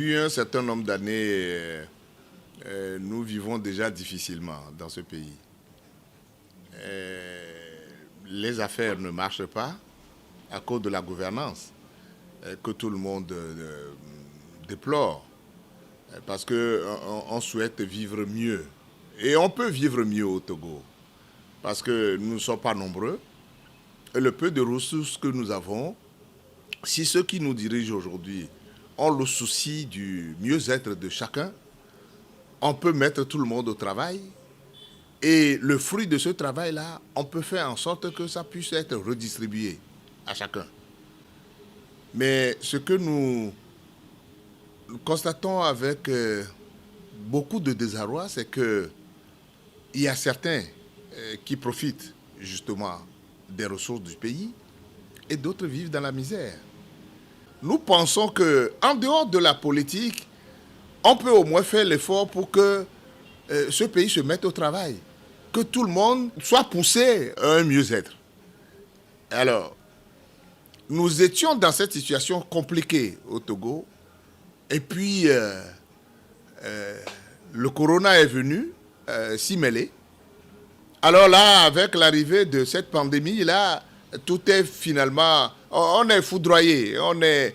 depuis un certain nombre d'années, nous vivons déjà difficilement dans ce pays. Les affaires ne marchent pas à cause de la gouvernance que tout le monde déplore. Parce qu'on souhaite vivre mieux. Et on peut vivre mieux au Togo. Parce que nous ne sommes pas nombreux. Et le peu de ressources que nous avons, si ceux qui nous dirigent aujourd'hui ont le souci du mieux-être de chacun, on peut mettre tout le monde au travail. Et le fruit de ce travail-là, on peut faire en sorte que ça puisse être redistribué à chacun. Mais ce que nous constatons avec beaucoup de désarroi, c'est qu'il y a certains qui profitent justement des ressources du pays et d'autres vivent dans la misère. Nous pensons qu'en dehors de la politique, on peut au moins faire l'effort pour que ce pays se mette au travail, que tout le monde soit poussé à un mieux-être. Alors, nous étions dans cette situation compliquée au Togo, et puis le corona est venu s'y mêler. Alors là, avec l'arrivée de cette pandémie-là, tout est finalement... On est foudroyé, on est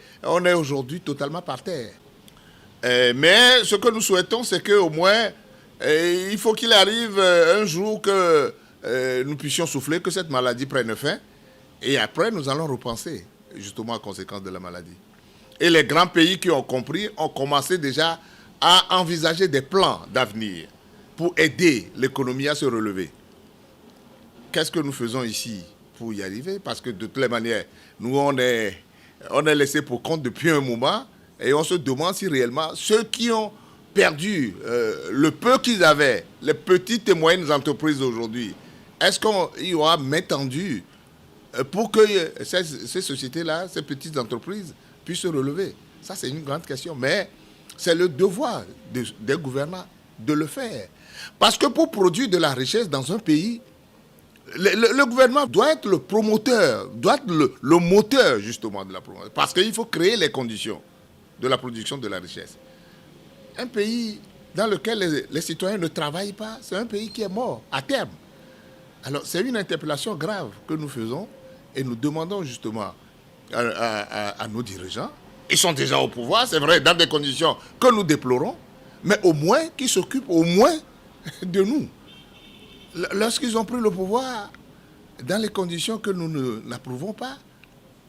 aujourd'hui totalement par terre. Mais ce que nous souhaitons, c'est qu'au moins, il faut qu'il arrive un jour que nous puissions souffler, que cette maladie prenne fin. Et après, nous allons repenser, justement, aux conséquences de la maladie. Et les grands pays qui ont compris ont commencé déjà à envisager des plans d'avenir pour aider l'économie à se relever. Qu'est-ce que nous faisons ici pour y arriver? Parce que de toutes les manières, nous, on est laissé pour compte depuis un moment et on se demande si réellement ceux qui ont perdu le peu qu'ils avaient, les petites et moyennes entreprises aujourd'hui, est-ce qu'il y aura main tendue pour que ces sociétés-là, ces petites entreprises puissent se relever? Ça, c'est une grande question. Mais c'est le devoir des gouvernants de le faire. Parce que pour produire de la richesse dans un pays, le gouvernement doit être le promoteur, doit être le moteur justement de la promotion. Parce qu'il faut créer les conditions de la production de la richesse. Un pays dans lequel les citoyens ne travaillent pas, c'est un pays qui est mort à terme. Alors c'est une interpellation grave que nous faisons et nous demandons justement à nos dirigeants. Ils sont déjà au pouvoir, c'est vrai, dans des conditions que nous déplorons, mais au moins qu'ils s'occupent au moins de nous. Lorsqu'ils ont pris le pouvoir, dans les conditions que nous n'approuvons pas,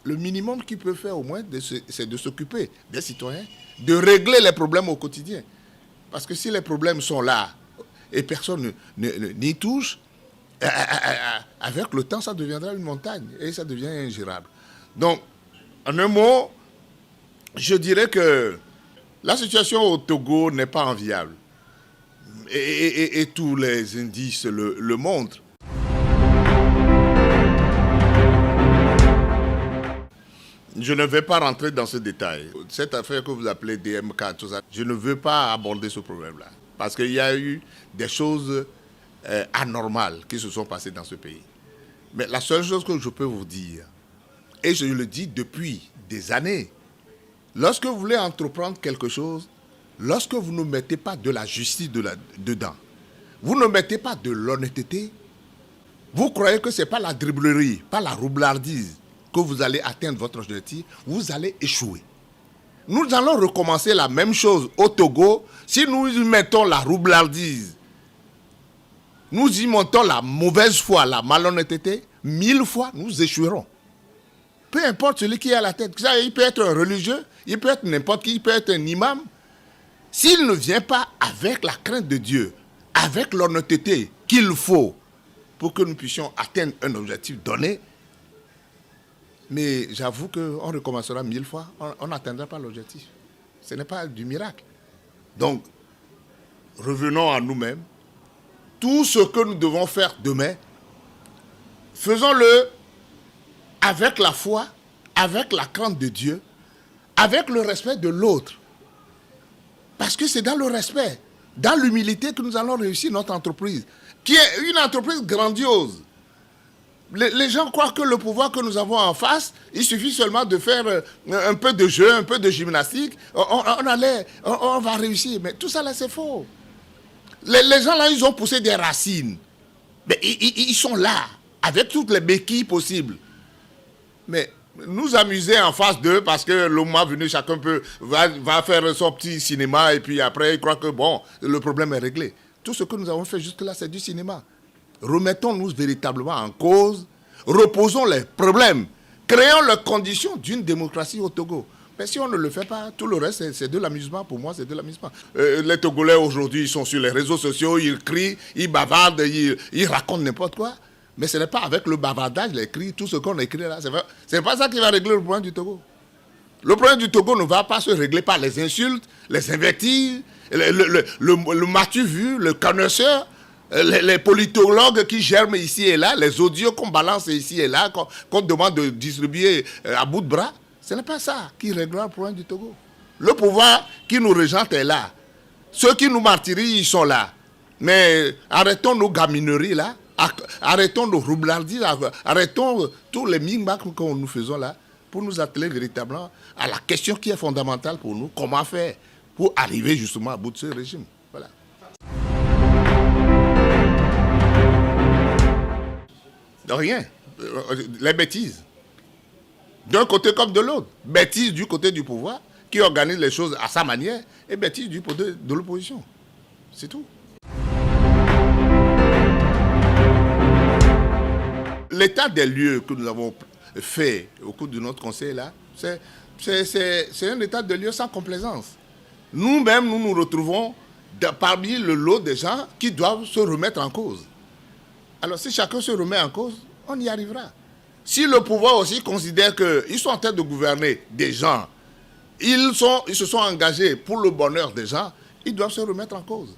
le minimum qu'ils peuvent faire au moins, c'est de s'occuper des citoyens, de régler les problèmes au quotidien. Parce que si les problèmes sont là et personne n'y touche, avec le temps, ça deviendra une montagne et ça devient ingérable. Donc, en un mot, je dirais que la situation au Togo n'est pas enviable. Et tous les indices le montrent. Je ne vais pas rentrer dans ce détail. Cette affaire que vous appelez DMK, tout ça, je ne veux pas aborder ce problème-là. Parce qu'il y a eu des choses anormales qui se sont passées dans ce pays. Mais la seule chose que je peux vous dire, et je le dis depuis des années, lorsque vous voulez entreprendre quelque chose, lorsque vous ne mettez pas de la justice dedans, vous ne mettez pas de l'honnêteté, vous croyez que ce n'est pas la driblerie, pas la roublardise que vous allez atteindre votre objectif, vous allez échouer. Nous allons recommencer la même chose au Togo si nous y mettons la roublardise. Nous y mettons la mauvaise foi, la malhonnêteté, 1000 fois, nous échouerons. Peu importe celui qui est à la tête. Ça, il peut être un religieux, il peut être n'importe qui, il peut être un imam. S'il ne vient pas avec la crainte de Dieu, avec l'honnêteté qu'il faut pour que nous puissions atteindre un objectif donné, mais j'avoue qu'on recommencera 1000 fois, on n'atteindra pas l'objectif. Ce n'est pas du miracle. Donc, revenons à nous-mêmes. Tout ce que nous devons faire demain, faisons-le avec la foi, avec la crainte de Dieu, avec le respect de l'autre. Parce que c'est dans le respect, dans l'humilité que nous allons réussir notre entreprise, qui est une entreprise grandiose. Les gens croient que le pouvoir que nous avons en face, il suffit seulement de faire un peu de jeu, un peu de gymnastique, on va réussir. Mais tout ça là, c'est faux. Les gens là, ils ont poussé des racines. Mais ils sont là, avec toutes les béquilles possibles. Mais nous amuser en face d'eux, parce que le moment venu, chacun va faire son petit cinéma, et puis après, il croit que bon, le problème est réglé. Tout ce que nous avons fait jusque-là, c'est du cinéma. Remettons-nous véritablement en cause, reposons les problèmes, créons les conditions d'une démocratie au Togo. Mais si on ne le fait pas, tout le reste, c'est de l'amusement. Pour moi, c'est de l'amusement. Les Togolais, aujourd'hui, ils sont sur les réseaux sociaux, ils crient, ils bavardent, ils racontent n'importe quoi. Mais ce n'est pas avec le bavardage, les cris, tout ce qu'on écrit là. Ce n'est pas ça qui va régler le problème du Togo. Le problème du Togo ne va pas se régler par les insultes, les invectives, le m'as-tu vu, le connaisseur, les politologues qui germent ici et là, les audios qu'on balance ici et là, qu'on demande de distribuer à bout de bras. Ce n'est pas ça qui réglera le problème du Togo. Le pouvoir qui nous régente est là. Ceux qui nous martyrisent, ils sont là. Mais arrêtons nos gamineries là. Arrêtons nos roublardies, arrêtons tous les ming-macs que nous faisons là pour nous atteler véritablement à la question qui est fondamentale pour nous. Comment faire pour arriver justement à bout de ce régime. Voilà. De rien. Les bêtises. D'un côté comme de l'autre. Bêtises du côté du pouvoir, qui organise les choses à sa manière, et bêtises du côté de l'opposition. C'est tout. L'état des lieux que nous avons fait au cours de notre conseil là, c'est un état de lieux sans complaisance. Nous-mêmes, nous nous retrouvons parmi le lot des gens qui doivent se remettre en cause. Alors si chacun se remet en cause, on y arrivera. Si le pouvoir aussi considère qu'ils sont en train de gouverner des gens, ils se sont engagés pour le bonheur des gens, ils doivent se remettre en cause.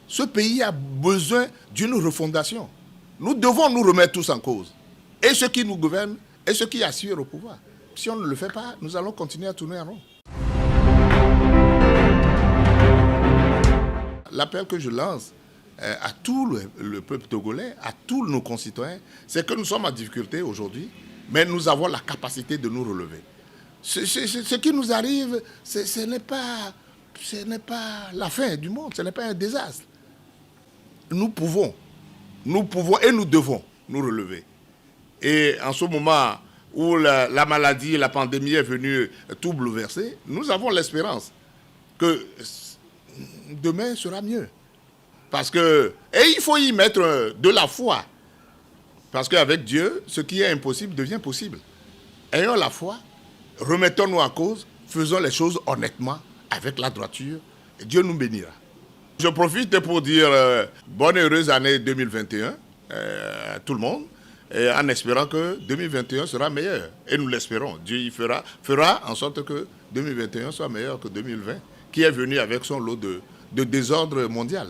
Ce pays a besoin d'une refondation. Nous devons nous remettre tous en cause. Et ceux qui nous gouvernent, et ceux qui assurent au pouvoir. Si on ne le fait pas, nous allons continuer à tourner en rond. L'appel que je lance à tout le peuple togolais, à tous nos concitoyens, c'est que nous sommes en difficulté aujourd'hui, mais nous avons la capacité de nous relever. Ce qui nous arrive, ce n'est pas la fin du monde, ce n'est pas un désastre. Nous pouvons et nous devons nous relever. Et en ce moment où la maladie, la pandémie est venue tout bouleverser, nous avons l'espérance que demain sera mieux. Et il faut y mettre de la foi. Parce qu'avec Dieu, ce qui est impossible devient possible. Ayons la foi, remettons-nous en cause, faisons les choses honnêtement, avec la droiture, et Dieu nous bénira. Je profite pour dire bonne et heureuse année 2021 à tout le monde, et en espérant que 2021 sera meilleur. Et nous l'espérons. Dieu y fera en sorte que 2021 soit meilleur que 2020, qui est venu avec son lot de désordre mondial.